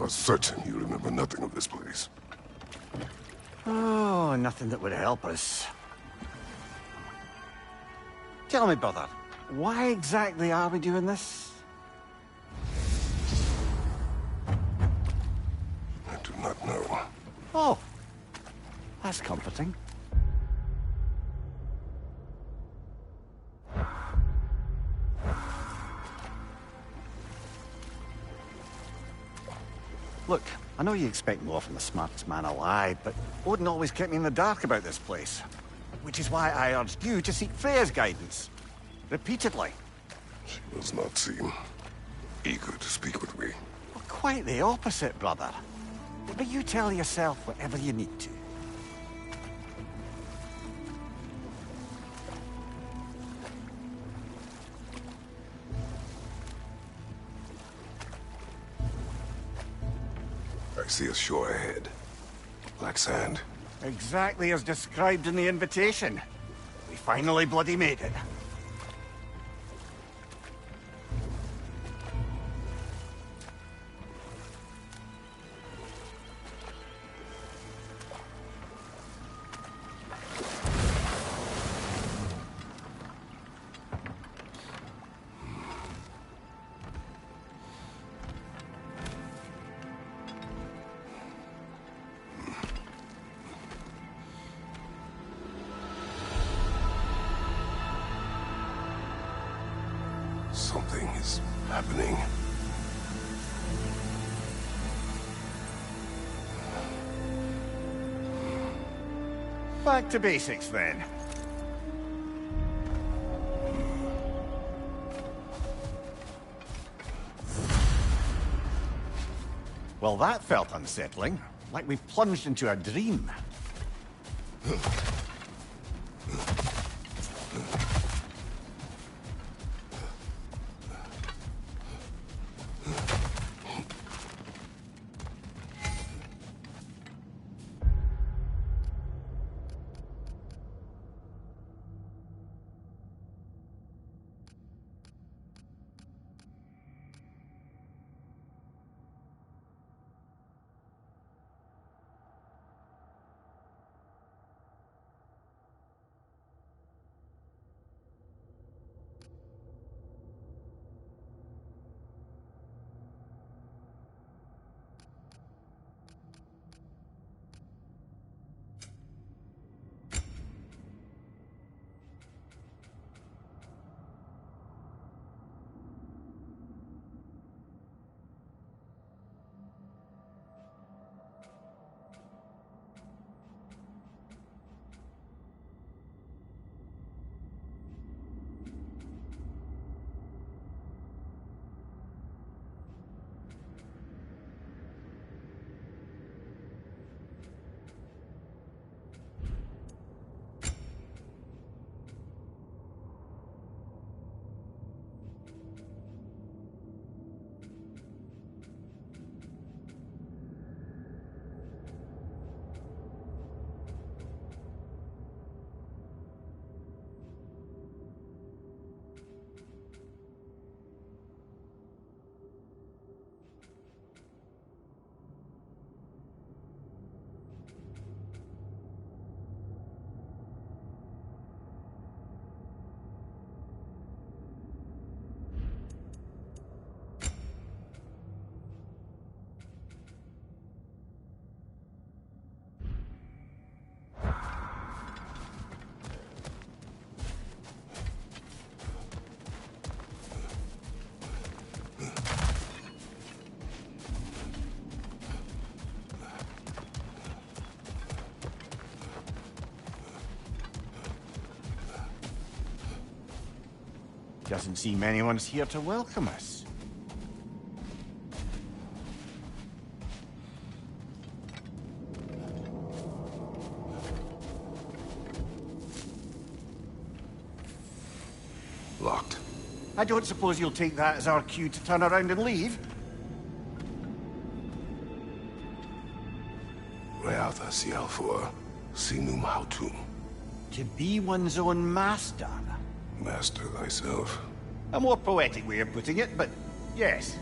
are certain you remember nothing of this place. Oh, nothing that would help us. Tell me, brother, why exactly are we doing this? I do not know. Oh, that's comforting. Look, I know you expect more from the smartest man alive, but Odin always kept me in the dark about this place. Which is why I urged you to seek Freya's guidance. Repeatedly. She does not seem eager to speak with me. Well, quite the opposite, brother. But you tell yourself whatever you need to. I see a shore ahead. Black sand. Exactly as described in the invitation. We finally bloody made it. Something is happening. Back to basics, then. Well, that felt unsettling. Like we plunged into a dream. Doesn't seem anyone's here to welcome us. Locked. I don't suppose you'll take that as our cue to turn around and leave? Reatha Sialfor, Sinum Hautum. To be one's own master. Master thyself. A more poetic way of putting it, but yes.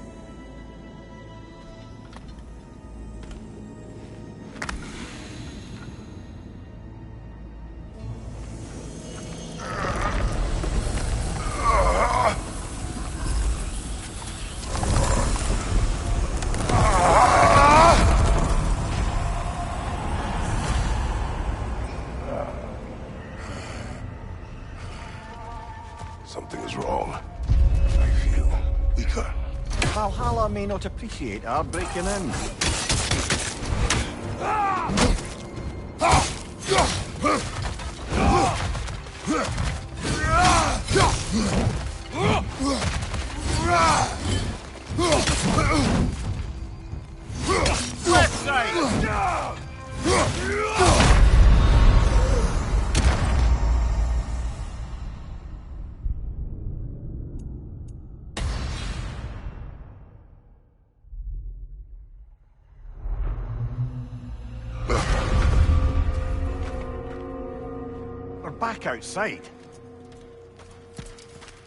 Something is wrong. I feel weaker. Valhalla may not appreciate our breaking in. Left side! We're back outside.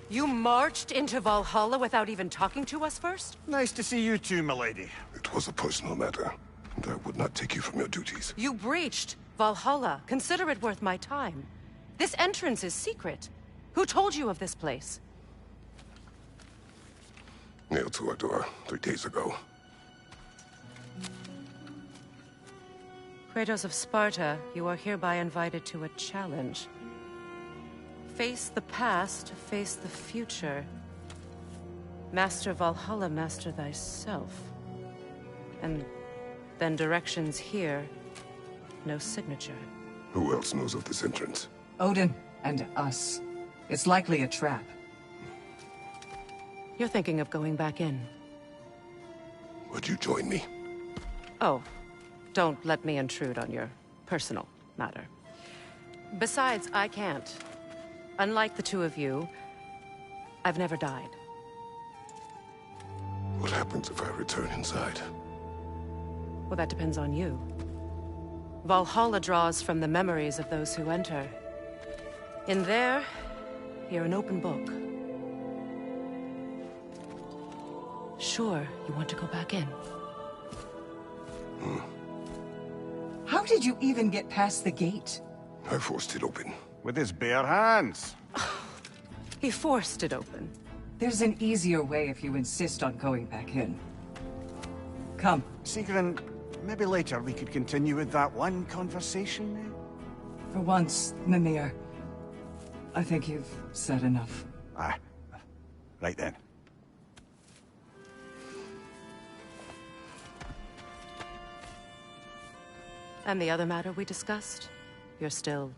You marched into Valhalla without even talking to us first? Nice to see you too, milady. It was a personal matter, and I would not take you from your duties. You breached Valhalla. Consider it worth my time. This entrance is secret. Who told you of this place? Nailed to our door 3 days ago. Kratos of Sparta, you are hereby invited to a challenge. Face the past, face the future. Master Valhalla, master thyself. And then directions here, no signature. Who else knows of this entrance? Odin and us. It's likely a trap. You're thinking of going back in. Would you join me? Oh, don't let me intrude on your personal matter. Besides, I can't. Unlike the two of you, I've never died. What happens if I return inside? Well, that depends on you. Valhalla draws from the memories of those who enter. In there, you're an open book. Sure, you want to go back in. How did you even get past the gate? I forced it open. With his bare hands. He forced it open. There's an easier way if you insist on going back in. Come. Sigrun, maybe later we could continue with that one conversation, eh? For once, Mimir. I think you've said enough. Ah, right then. And the other matter we discussed? You're still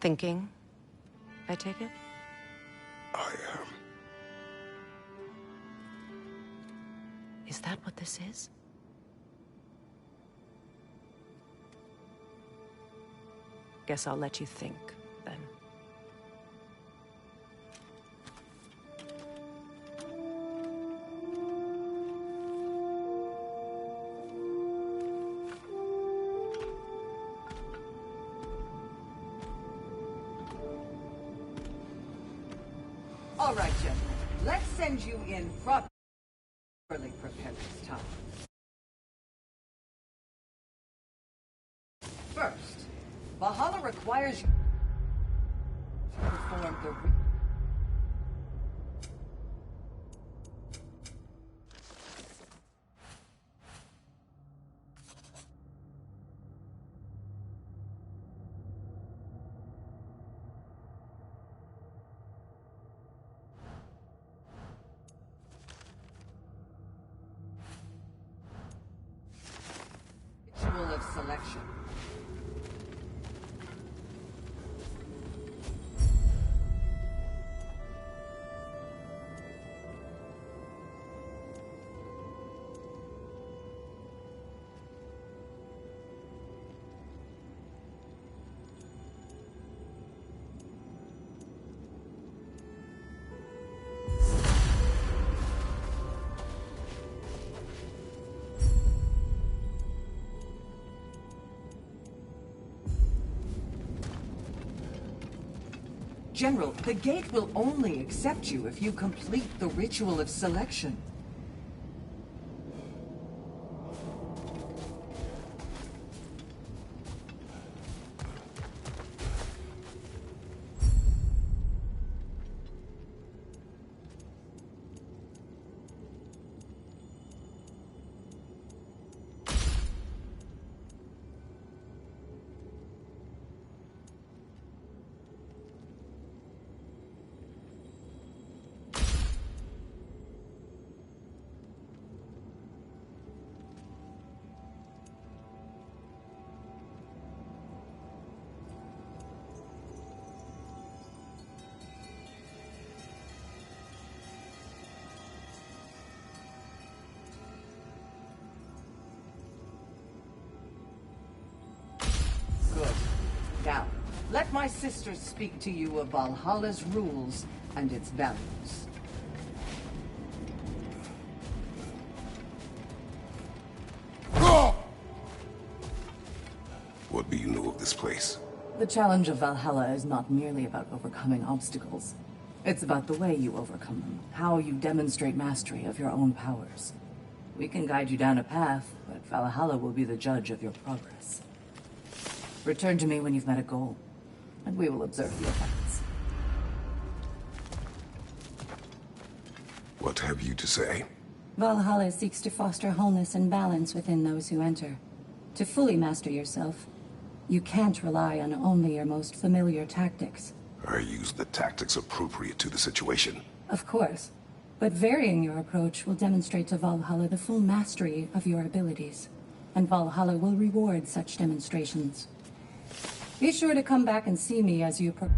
thinking, I take it? I am. Is that what this is? Guess I'll let you think, then. All right, gentlemen. Let's send you in properly prepared this time. First, Valhalla requires you to perform the ritual of selection. General, the gate will only accept you if you complete the ritual of selection. Let my sisters speak to you of Valhalla's rules and its values. What do you know of this place? The challenge of Valhalla is not merely about overcoming obstacles. It's about the way you overcome them, how you demonstrate mastery of your own powers. We can guide you down a path, but Valhalla will be the judge of your progress. Return to me when you've met a goal, and we will observe the effects. What have you to say? Valhalla seeks to foster wholeness and balance within those who enter. To fully master yourself, you can't rely on only your most familiar tactics. I use the tactics appropriate to the situation. Of course, but varying your approach will demonstrate to Valhalla the full mastery of your abilities, and Valhalla will reward such demonstrations. Be sure to come back and see me as you progress.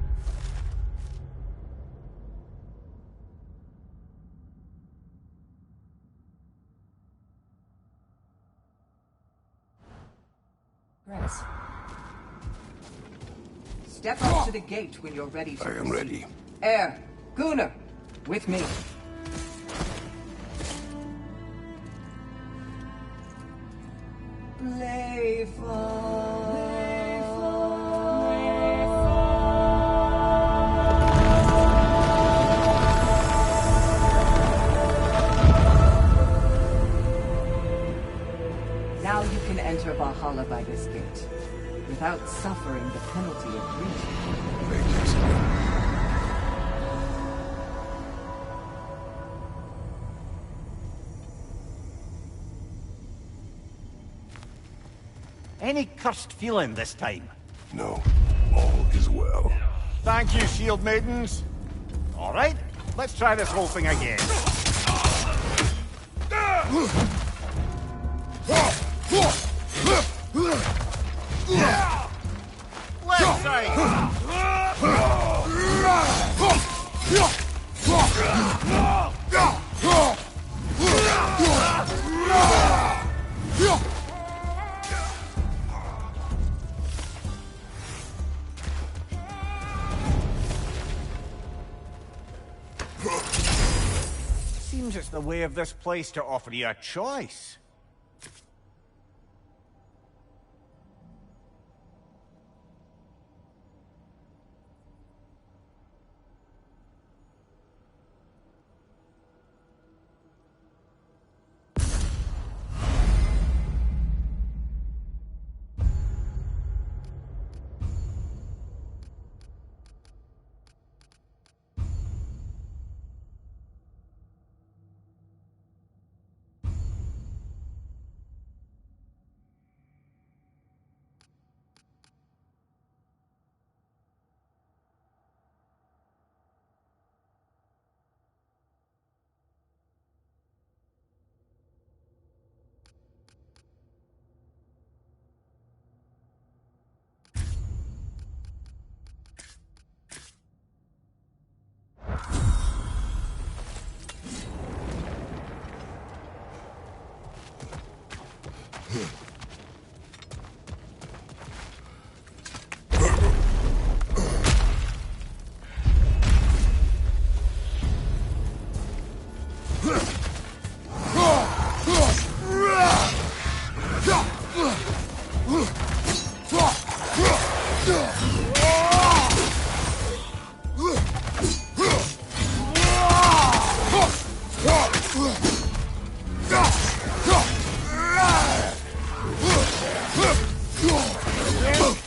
Step up to the gate when you're ready to I am ready. Air, Gunnar, with me. Now you can enter Valhalla by this gate, without suffering the penalty of grief. Thank you, sir. Any cursed feeling this time? No, all is well. Thank you, shield maidens. All right, let's try this whole thing again. Left side! Seems it's the way of this place to offer you a choice.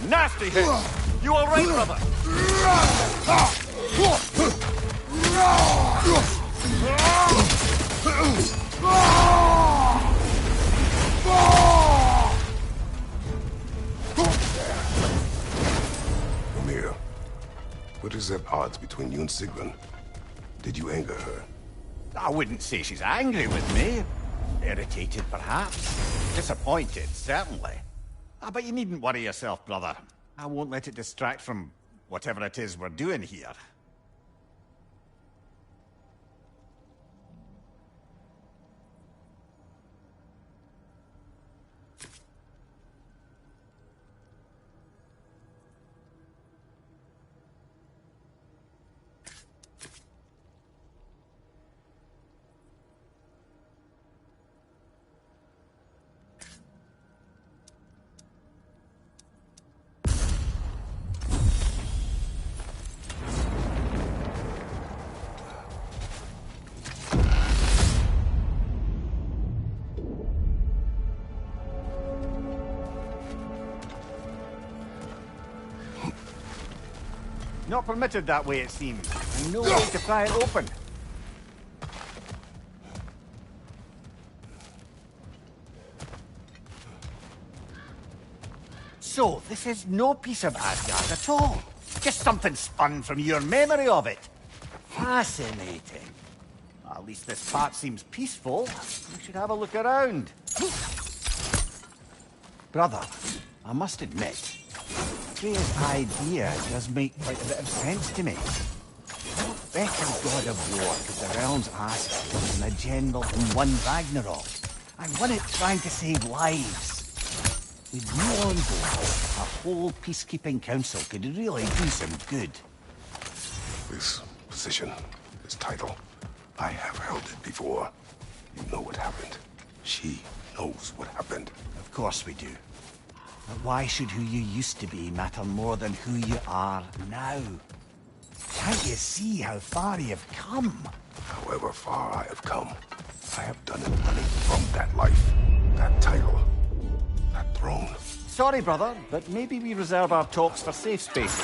Nasty hit! You all right, brother? Amir, what is at odds between you and Sigrun? Did you anger her? I wouldn't say she's angry with me. Irritated, perhaps. Disappointed, certainly. But you needn't worry yourself, brother. I won't let it distract from whatever it is we're doing here. Not permitted that way, it seems. And no way to pry it open. So, this is no piece of Asgard at all. Just something spun from your memory of it. Fascinating. At least this part seems peaceful. We should have a look around. Brother, I must admit, Freya's idea does make quite a bit of sense to me. What better god of war could the realms ask for than a general who won Ragnarok, and won it trying to save lives? With you on board, a whole peacekeeping council could really do some good. This position, this title, I have held it before. You know what happened. She knows what happened. Of course we do. But why should who you used to be matter more than who you are now? Can't you see how far you've come? However far I have come, I have done it running from that life, that title, that throne. Sorry, brother, but maybe we reserve our talks for safe spaces.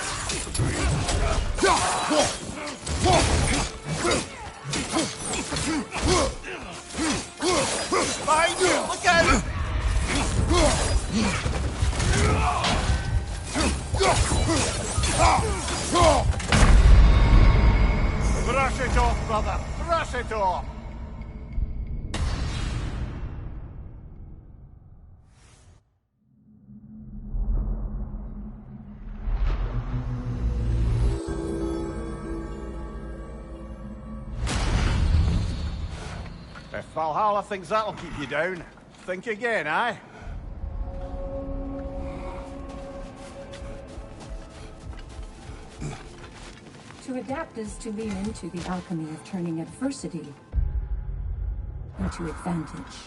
Fine, look out! Brush it off, brother! Brush it off! If Valhalla thinks that'll keep you down, think again, eh? To adapt is to lean into the alchemy of turning adversity into advantage.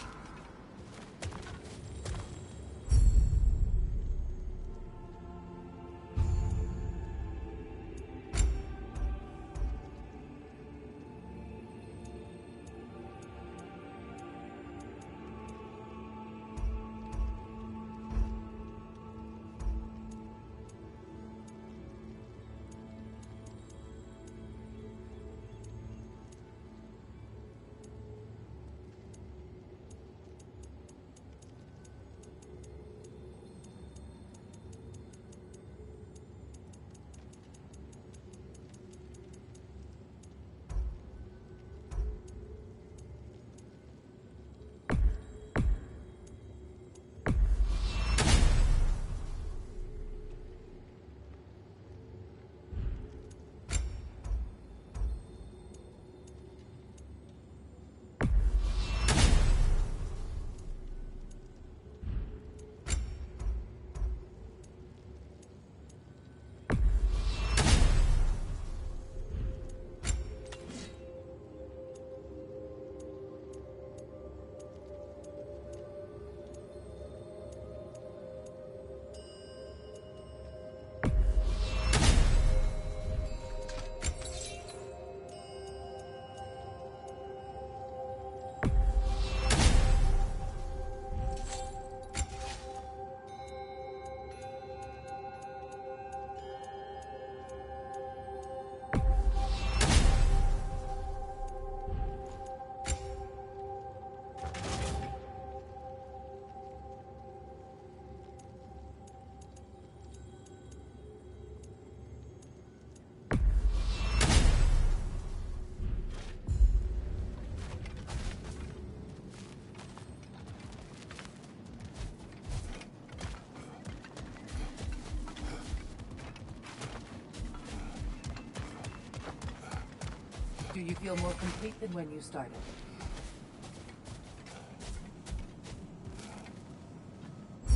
Do you feel more complete than when you started?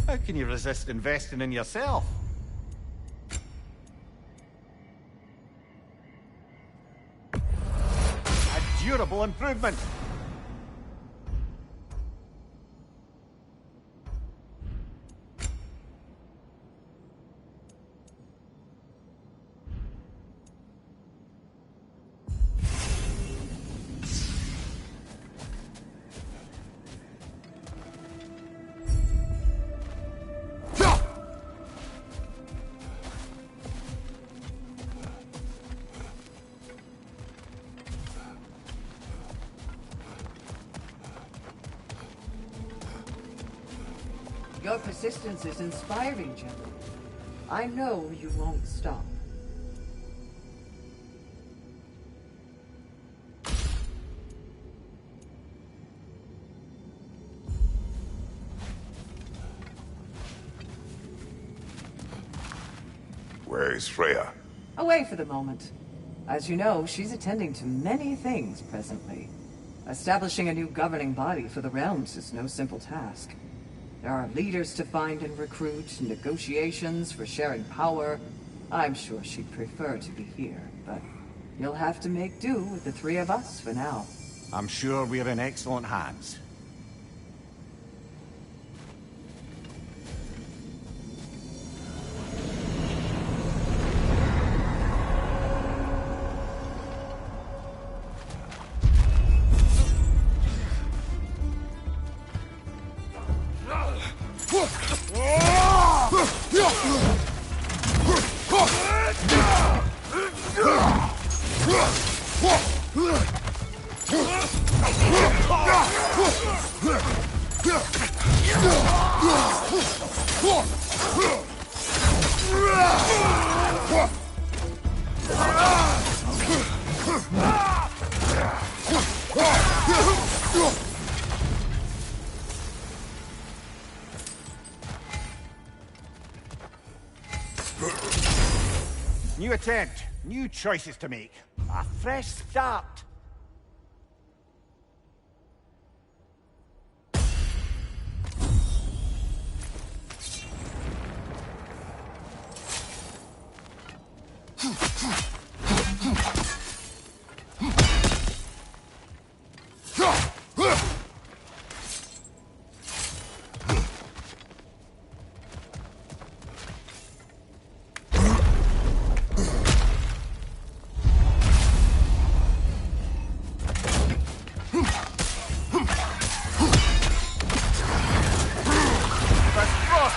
How can you resist investing in yourself? A durable improvement. Your persistence is inspiring, General. I know you won't stop. Where is Freya? Away for the moment. As you know, she's attending to many things presently. Establishing a new governing body for the realms is no simple task. There are leaders to find and recruit, negotiations for sharing power. I'm sure she'd prefer to be here, but you'll have to make do with the three of us for now. I'm sure we're in excellent hands. New attempt, new choices to make. A fresh start.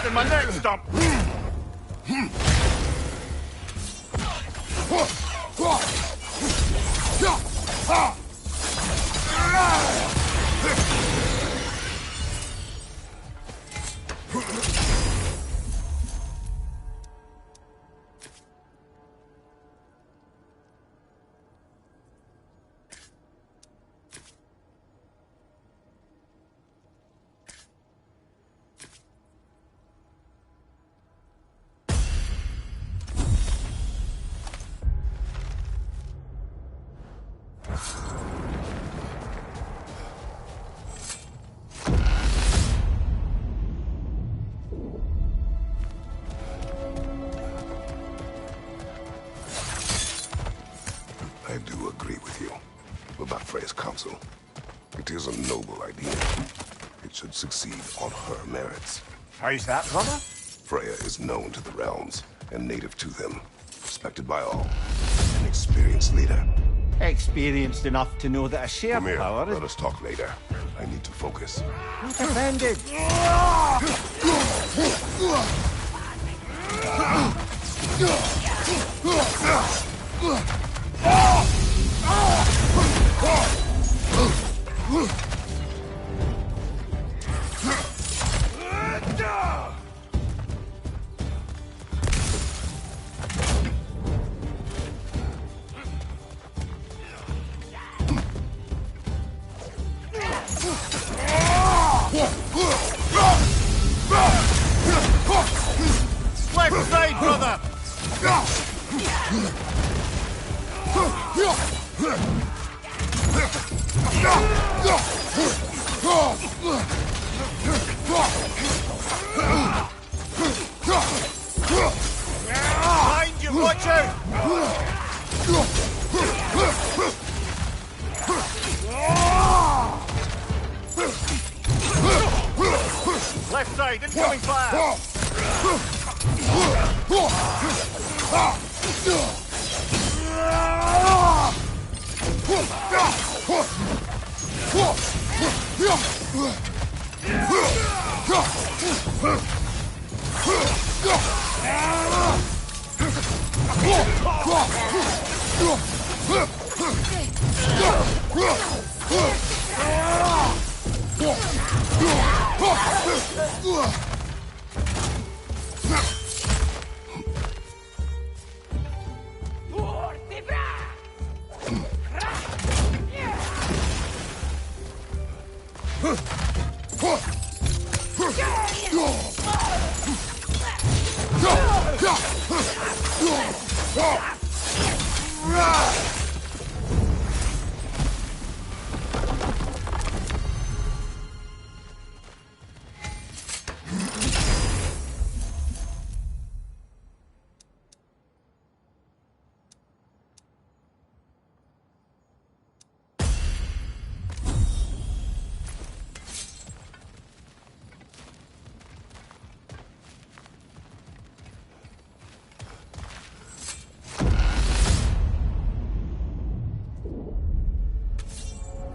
In my next stop. I do agree with you about Freya's council. It is a noble idea. It should succeed on her merits. How's that, brother? Freya is known to the realms and native to them. Respected by all. An experienced leader. Experienced enough to know that a shared Come here. power is Let us talk later. I need to focus. not offended. Left side, brother! Behind you, watch out! Left side, incoming fire!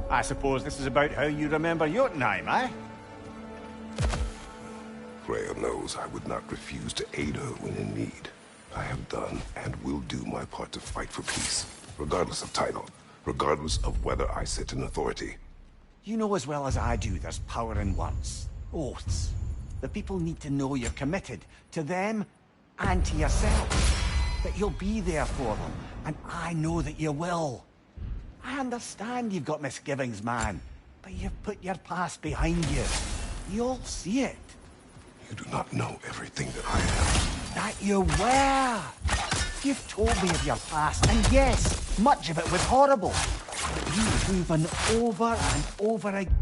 I suppose this is about how you remember Jotunheim, eh? Freya knows I would not refuse to aid her when in need. I have done and will do my part to fight for peace, regardless of title, regardless of whether I sit in authority. You know as well as I do there's power in words. Oaths. The people need to know you're committed to them and to yourself. That you'll be there for them, and I know that you will. I understand you've got misgivings, man, but you've put your past behind you. You'll see it. You do not know everything that I am. That you were. You've told me of your past, and yes, much of it was horrible. But you've proven over and over again.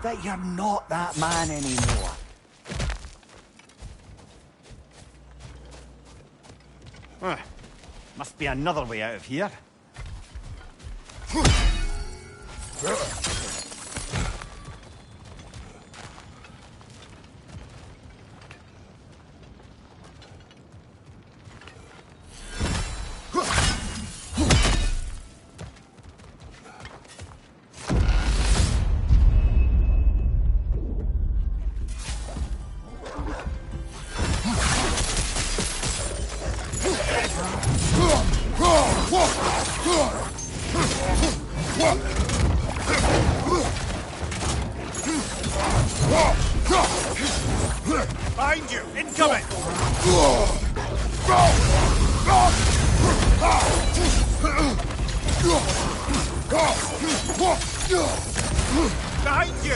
That you're not that man anymore. Must be another way out of here. Behind you! Incoming! Behind you!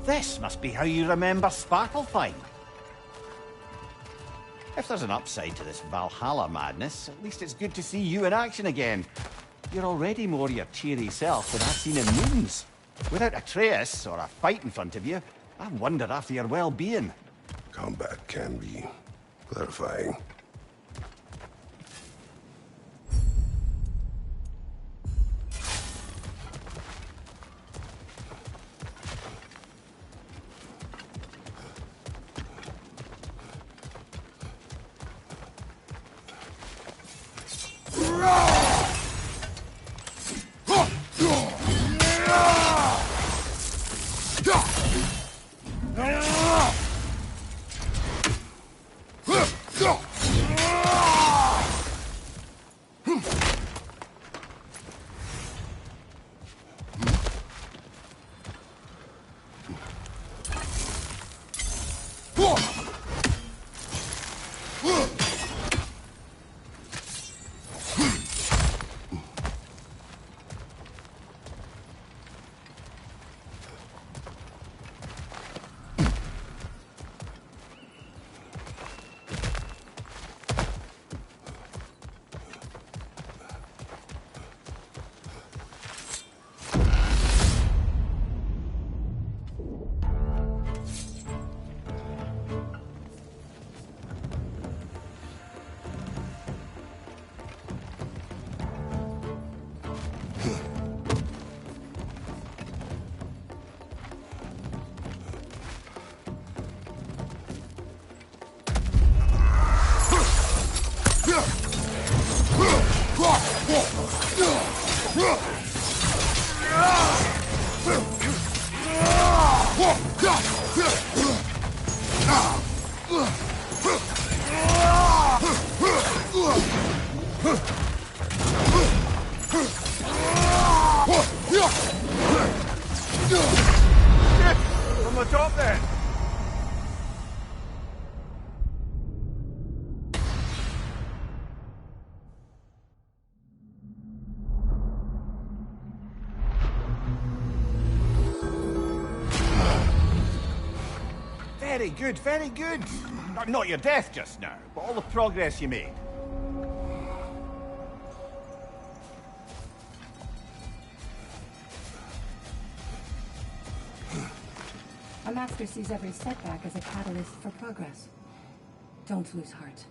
this must be how you remember Sparklefine. If there's an upside to this Valhalla madness, at least it's good to see you in action again. You're already more your cheery self than I've seen in moons. Without a trace or a fight in front of you, I wonder after your well-being. Combat can be clarifying. From the top then! Very good, very good. Not your death just now, but all the progress you made. A master sees every setback as a catalyst for progress. Don't lose heart.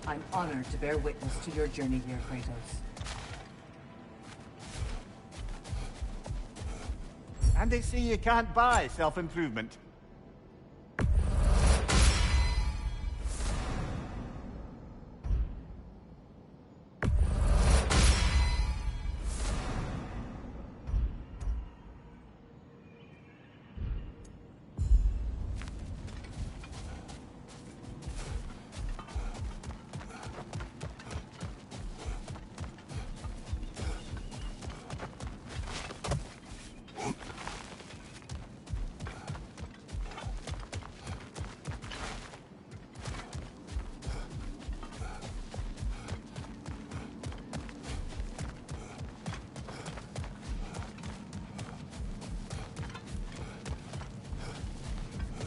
I'm honored to bear witness to your journey here, Kratos. And they say you can't buy self-improvement.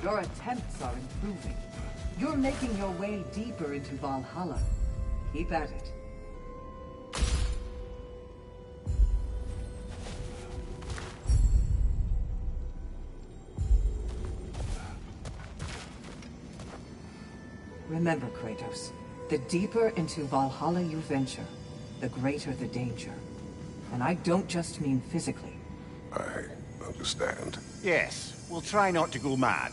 Your attempts are improving. You're making your way deeper into Valhalla. Keep at it. Remember, Kratos, the deeper into Valhalla you venture, the greater the danger. And I don't just mean physically. I understand. Yes, we'll try not to go mad.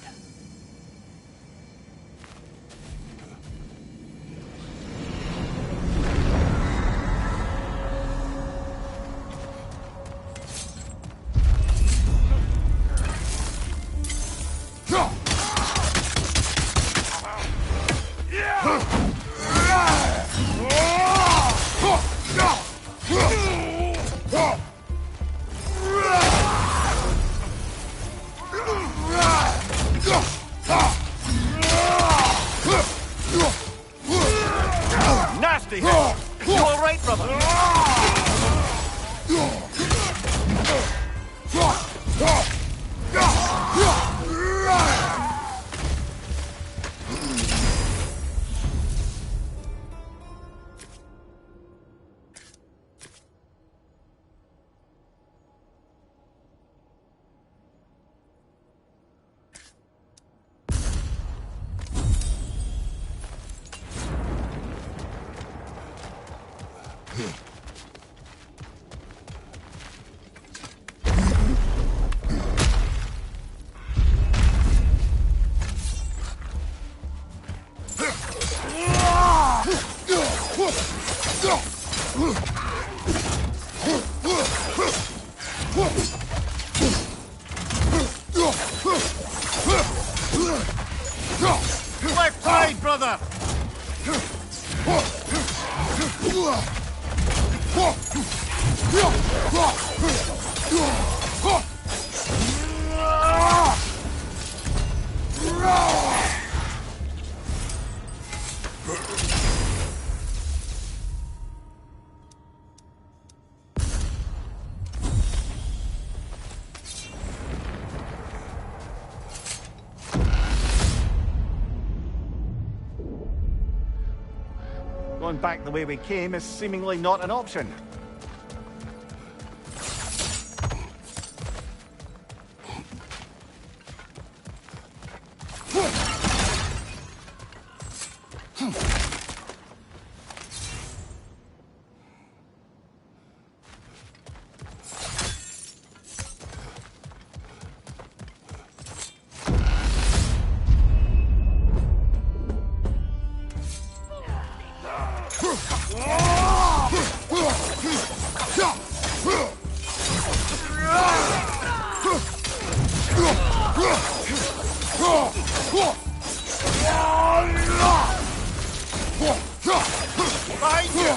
Going back the way we came is seemingly not an option.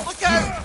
Look out!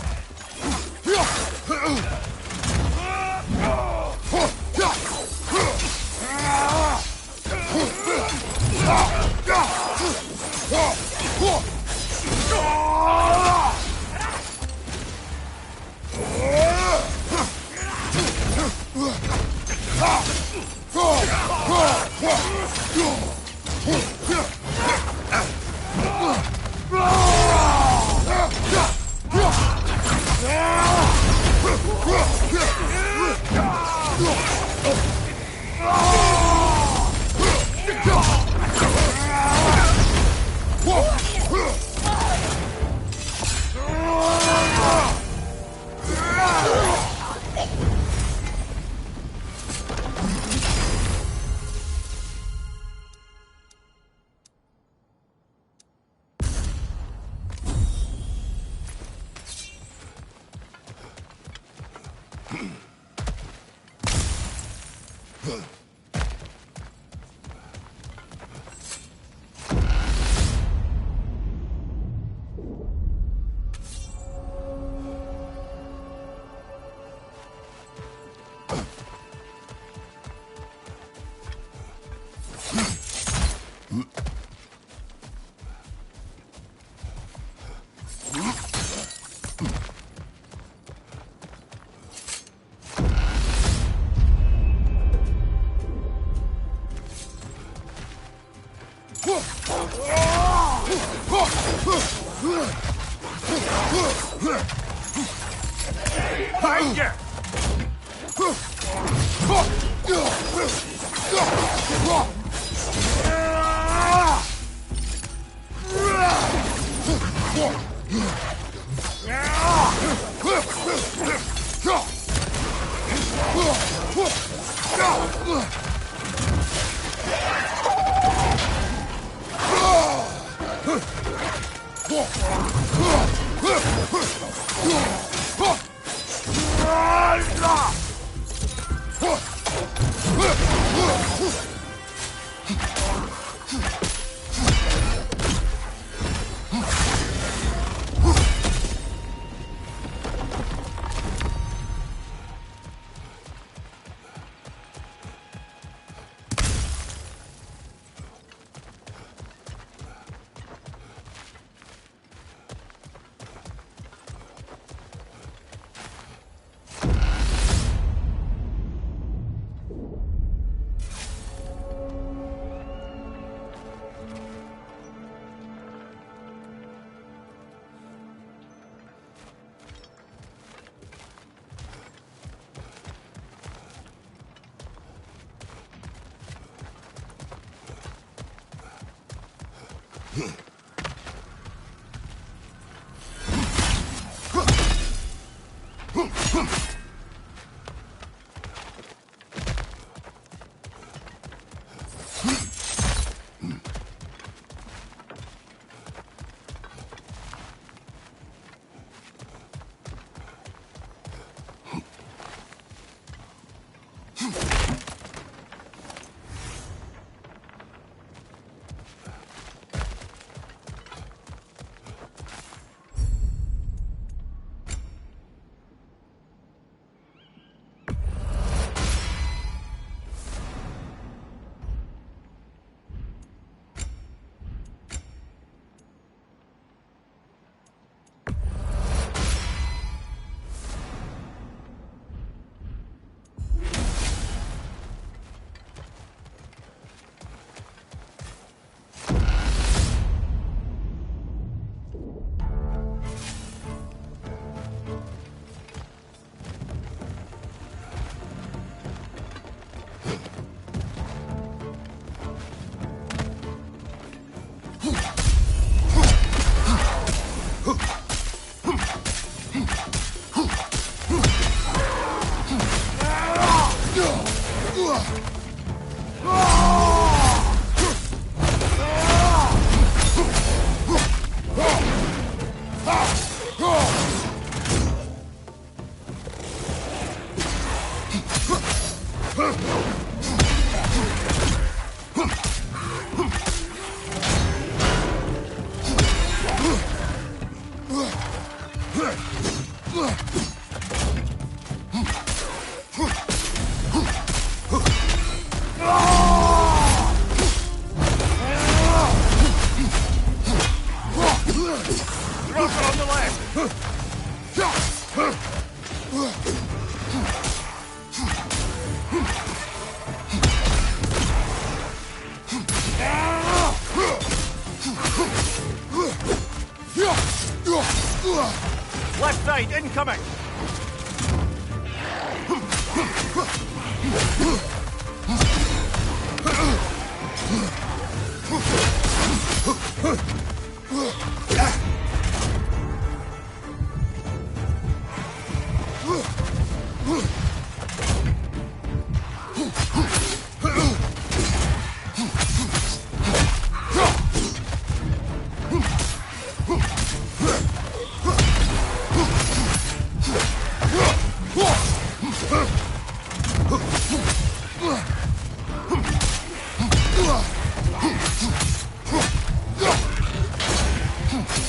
Left side, incoming!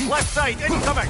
Left side, incoming!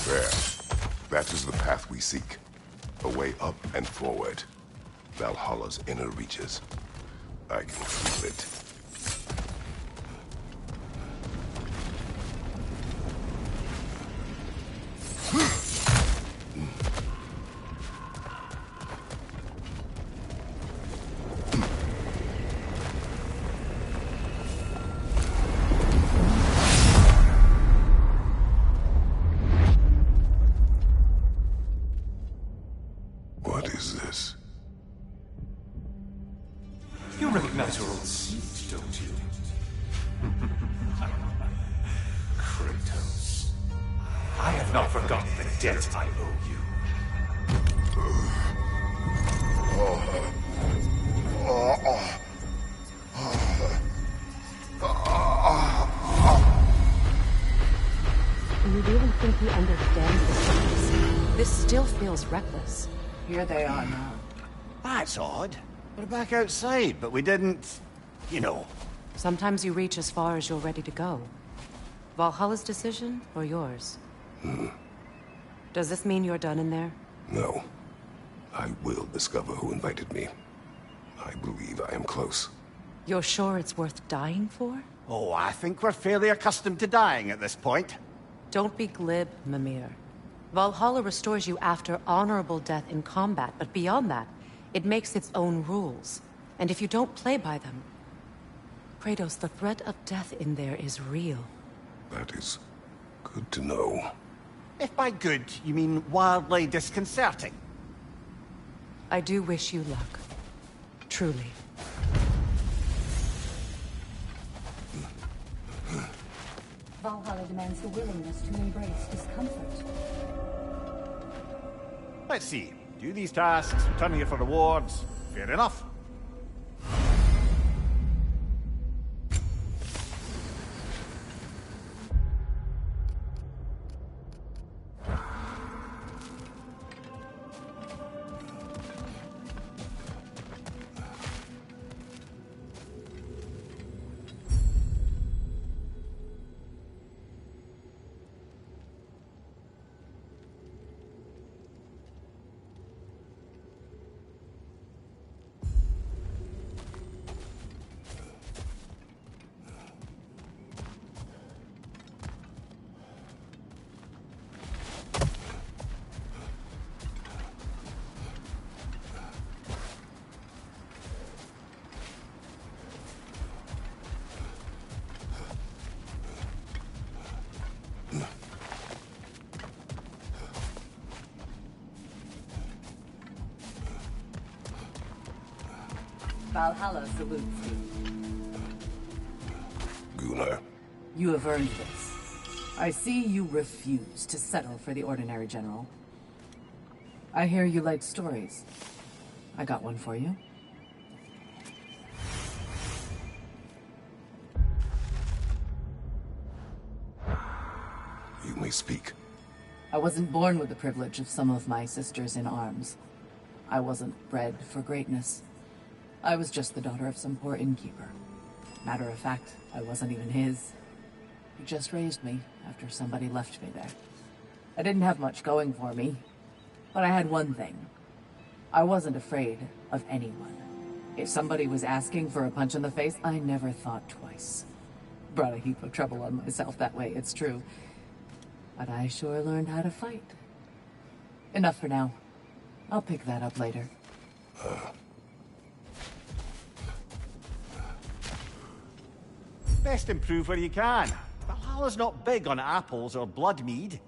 There. That is the path we seek. A way up and forward. Valhalla's inner reaches. I can feel it. What is this? You recognize your old seat, don't you? Kratos. I have not forgotten the debt I owe you. Do you really think he understands this? This still feels reckless. Here they are now. That's odd. We're back outside, but we didn't... you know. Sometimes you reach as far as you're ready to go. Valhalla's decision, or yours? Does this mean you're done in there? No. I will discover who invited me. I believe I am close. You're sure it's worth dying for? Oh, I think we're fairly accustomed to dying at this point. Don't be glib, Mimir. Valhalla restores you after honorable death in combat, but beyond that, it makes its own rules. And if you don't play by them... Kratos, the threat of death in there is real. That is good to know. If by good, you mean wildly disconcerting. I do wish you luck. Truly. Valhalla demands the willingness to embrace discomfort. Let's see. Do these tasks, return here for rewards. Fair enough. Valhalla salutes you. Gunnar. You have earned this. I see you refuse to settle for the ordinary general. I hear you like stories. I got one for you. You may speak. I wasn't born with the privilege of some of my sisters in arms. I wasn't bred for greatness. I was just the daughter of some poor innkeeper. Matter of fact, I wasn't even his. He just raised me after somebody left me there. I didn't have much going for me, but I had one thing. I wasn't afraid of anyone. If somebody was asking for a punch in the face, I never thought twice. Brought a heap of trouble on myself that way, it's true. But I sure learned how to fight. Enough for now. I'll pick that up later. Best improve where you can. Valhalla's not big on apples or blood mead.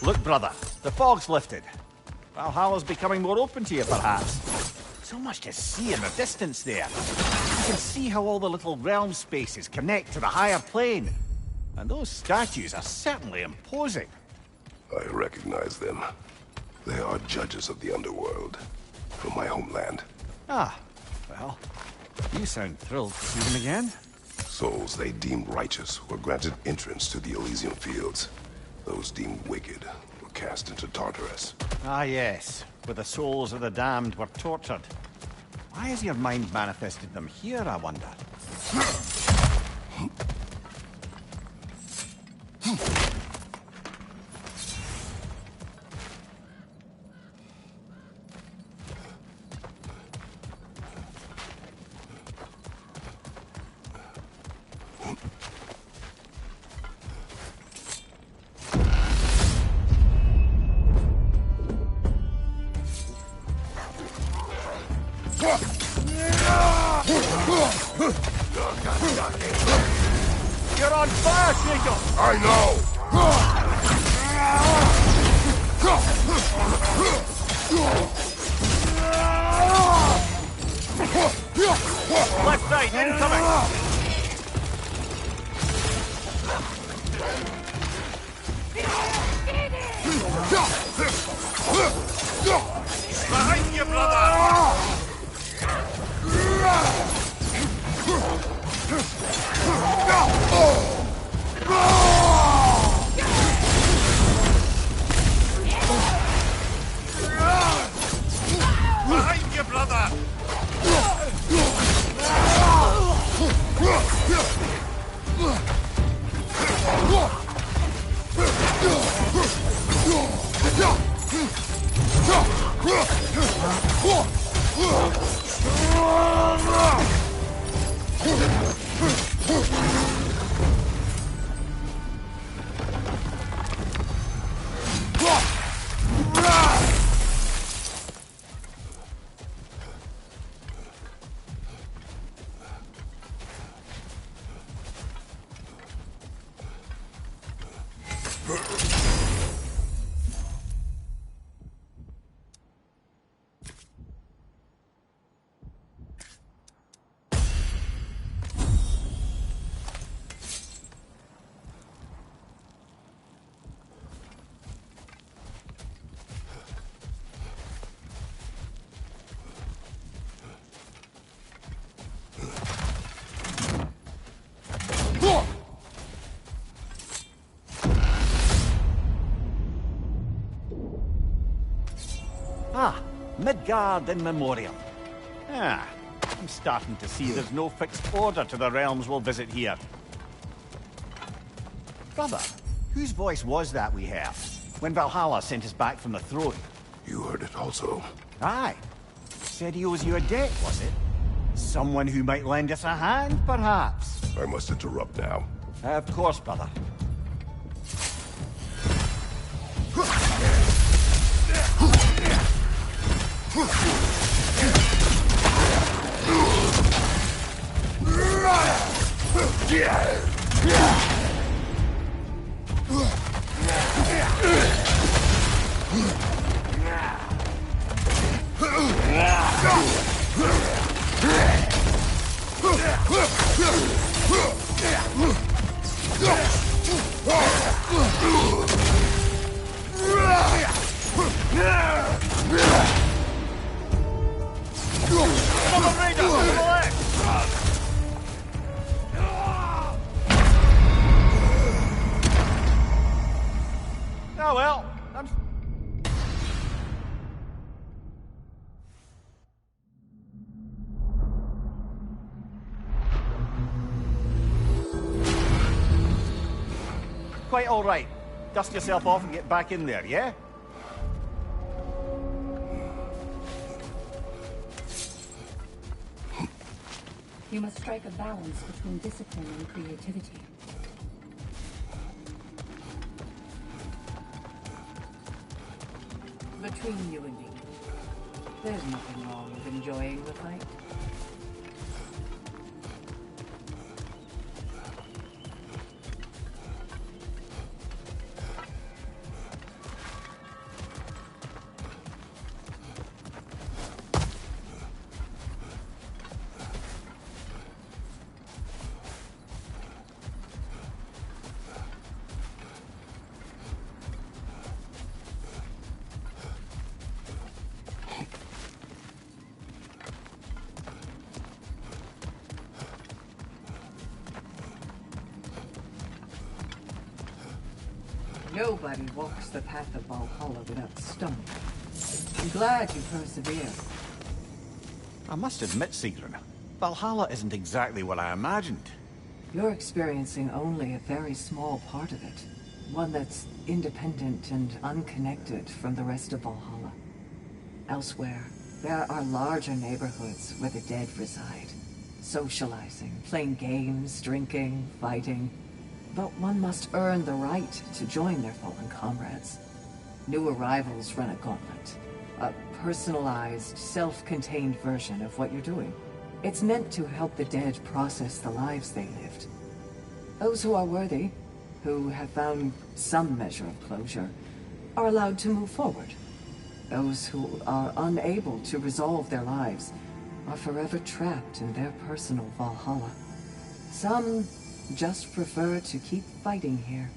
Look, brother, the fog's lifted. Valhalla's becoming more open to you, perhaps. So much to see in the distance there. You can see how all the little realm spaces connect to the higher plane. And those statues are certainly imposing. I recognize them. They are judges of the underworld, from my homeland. Ah, well, you sound thrilled to see them again. Souls they deemed righteous were granted entrance to the Elysian fields. Those deemed wicked were cast into Tartarus. Ah, yes, where the souls of the damned were tortured. Why has your mind manifested them here, I wonder? You're on fire, Jacob! I know! Left side, incoming! Behind you, brother! Behind you, brother! Ah, Midgard in Memoriam. Ah, I'm starting to see there's no fixed order to the realms we'll visit here. Brother, whose voice was that we heard when Valhalla sent us back from the throne? You heard it also. Aye. Said he owes you a debt, was it? Someone who might lend us a hand, perhaps? I must interrupt now. Of course, brother. Oh well, quite all right. Dust yourself off and get back in there, yeah? You must strike a balance between discipline and creativity. Between you and me, there's nothing wrong with enjoying the fight. Nobody walks the path of Valhalla without stumbling. I'm glad you persevered. I must admit, Sigrun, Valhalla isn't exactly what I imagined. You're experiencing only a very small part of it. One that's independent and unconnected from the rest of Valhalla. Elsewhere, there are larger neighborhoods where the dead reside. Socializing, playing games, drinking, fighting. But one must earn the right to join their fallen comrades. New arrivals run a gauntlet. A personalized, self-contained version of what you're doing. It's meant to help the dead process the lives they lived. Those who are worthy, who have found some measure of closure, are allowed to move forward. Those who are unable to resolve their lives are forever trapped in their personal Valhalla. Some just prefer to keep fighting here.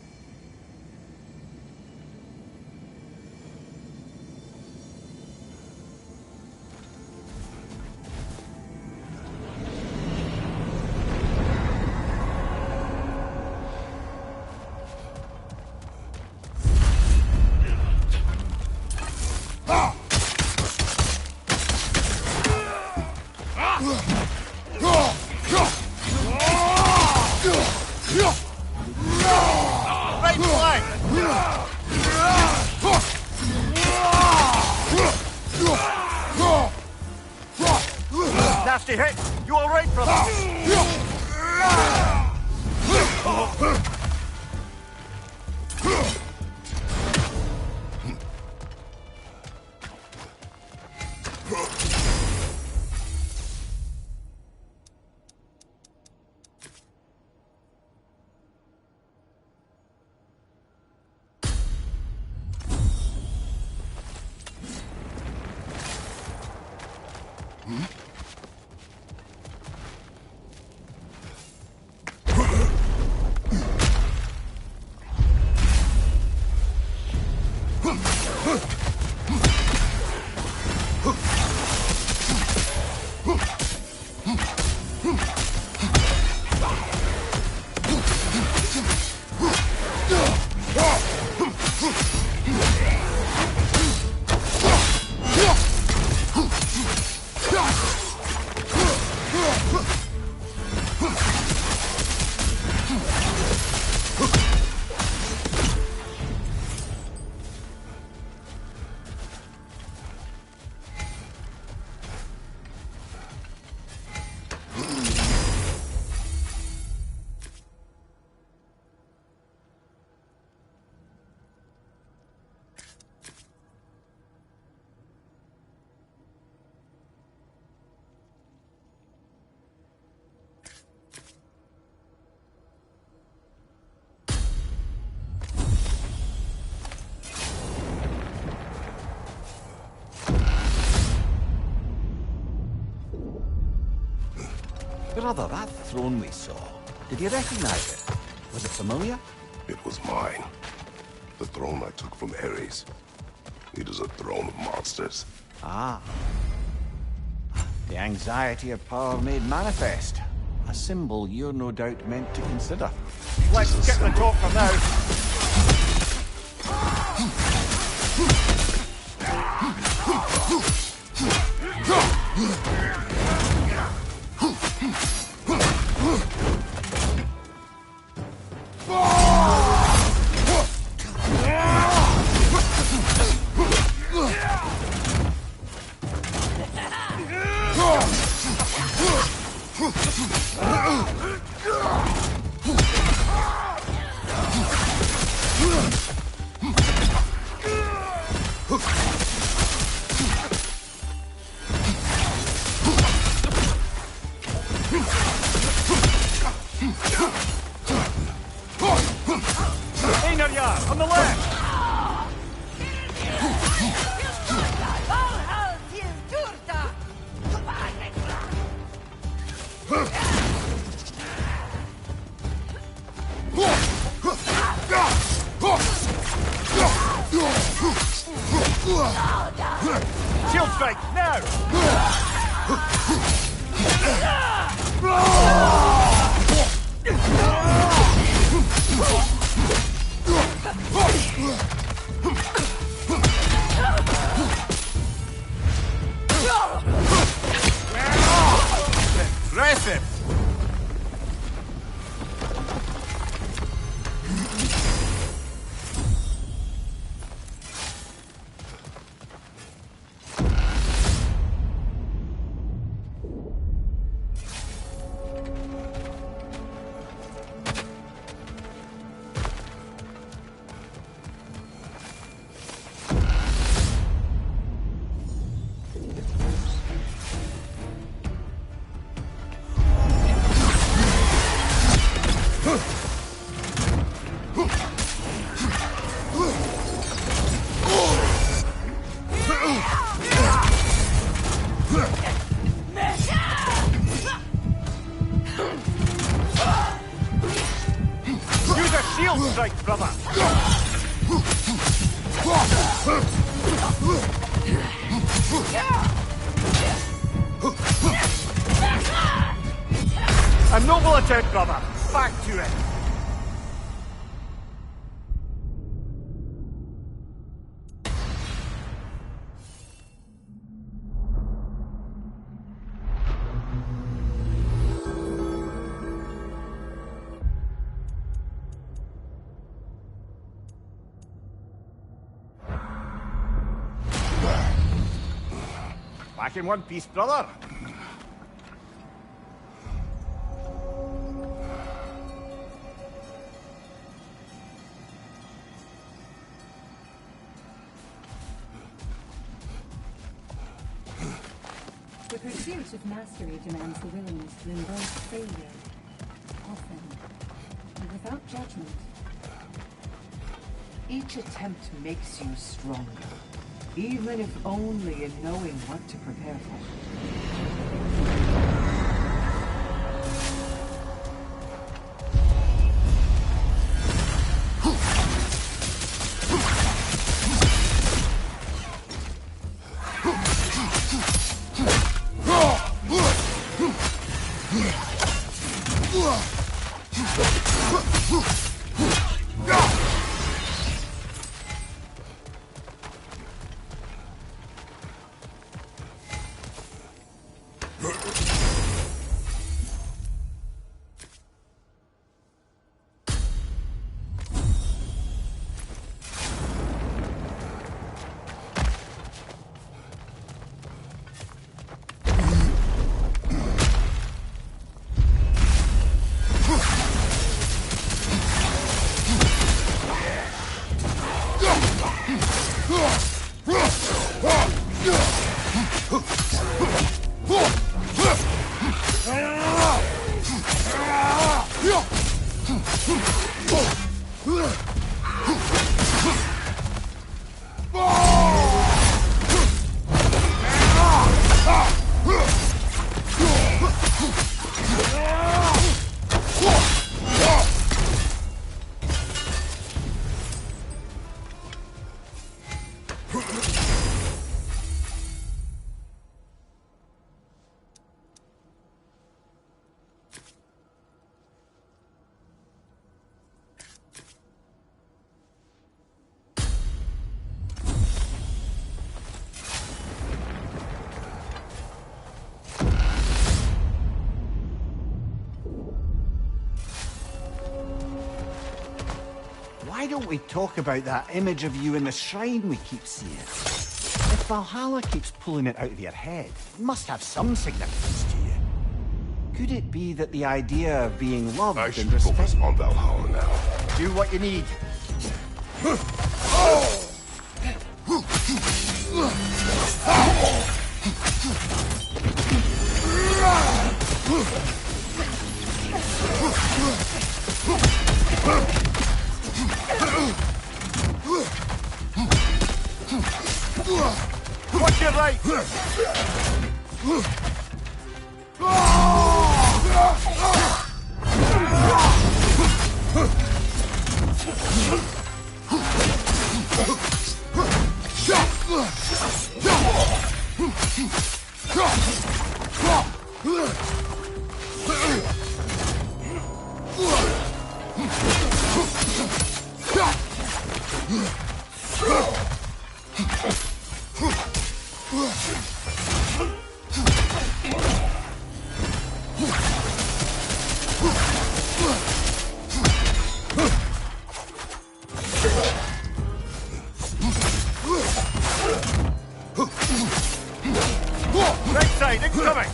Nasty hit! You all right, brother? Brother, that throne we saw, did you recognize it? Was it familiar? It was mine. The throne I took from Ares. It is a throne of monsters. Ah. The anxiety of power made manifest. A symbol you're no doubt meant to consider. Let's get the talk from now. On the left! Shield strike, now! Use a shield strike, brother! A noble attempt, brother! Back to it! Back in one piece, brother. The pursuit of mastery demands the willingness to embrace failure, often, and without judgment. Each attempt makes you stronger, even if only in knowing what to prepare for. Why don't we talk about that image of you in the shrine we keep seeing? If Valhalla keeps pulling it out of your head, it must have some significance to you. Could it be that the idea of being loved I and should focus respected... on Valhalla now. Do what you need. Watch your right! Right side, incoming!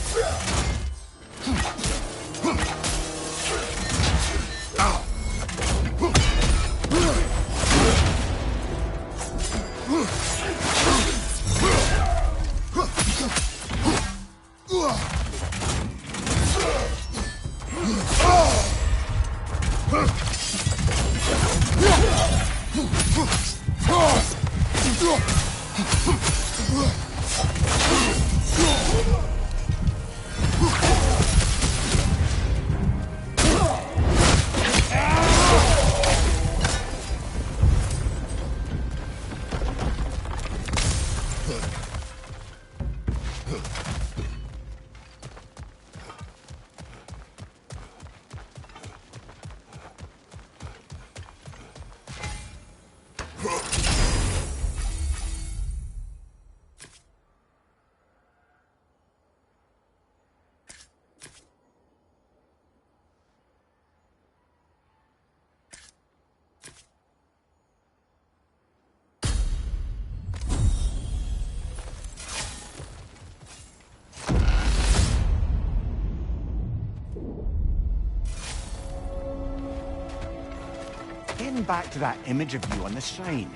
Getting back to that image of you on the shrine.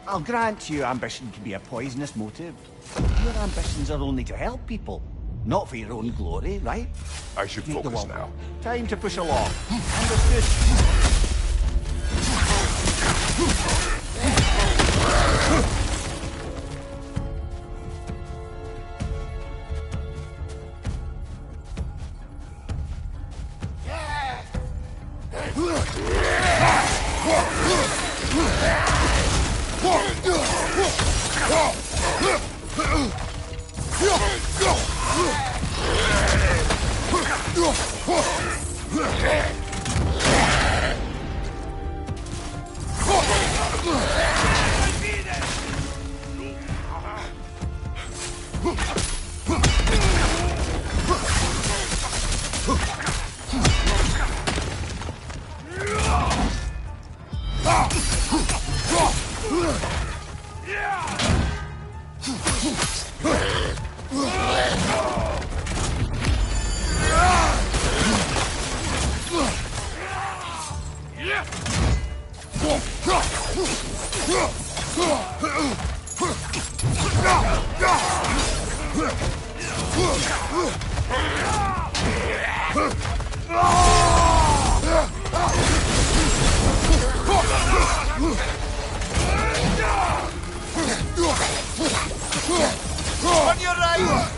I'll grant you ambition can be a poisonous motive, but your ambitions are only to help people, not for your own glory, right? I should focus now. Time to push along. Understood. On your right!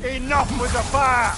Enough with the fire!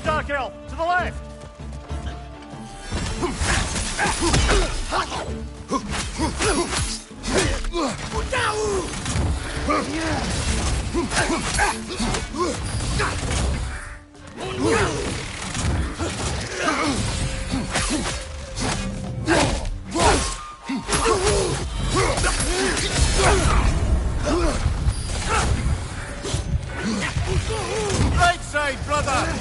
Dark Elf! To the left! Right side, brother!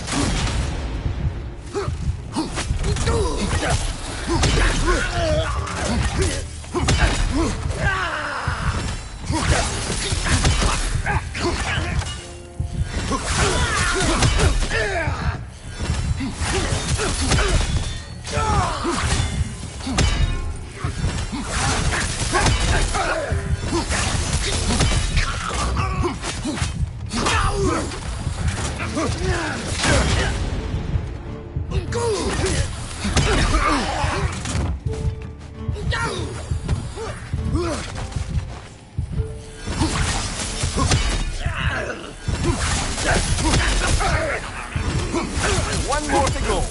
One more to go.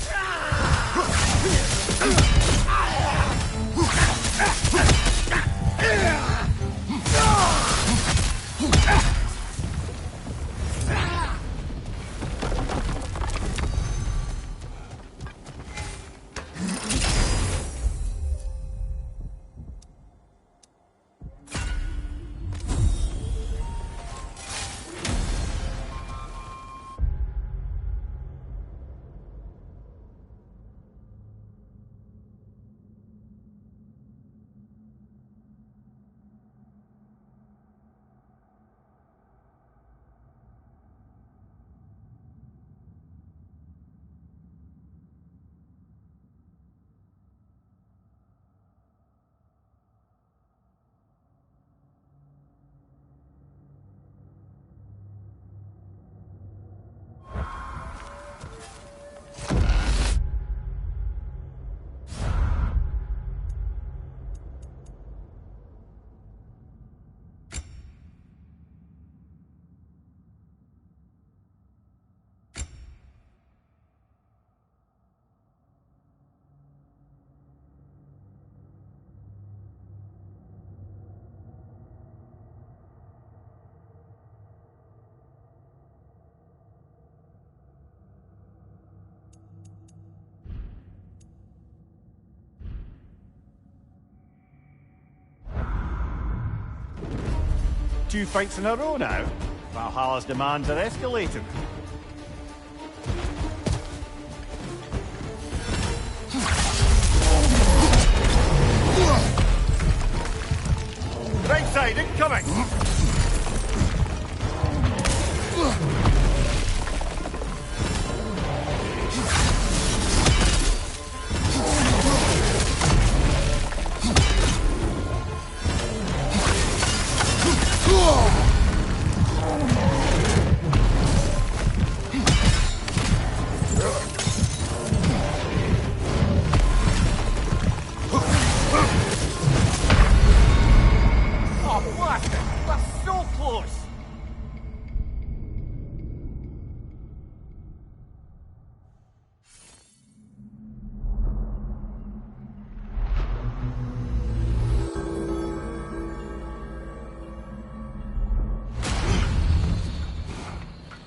Two fights in a row now. Valhalla's demands are escalating. Right side, incoming!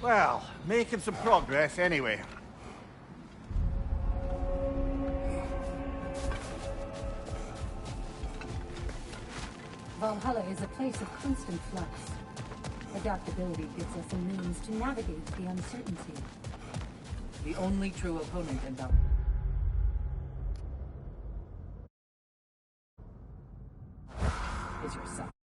Well, making some progress anyway. Valhalla is a place of constant flux. Adaptability gives us a means to navigate the uncertainty. The only true opponent in Valhalla is yourself.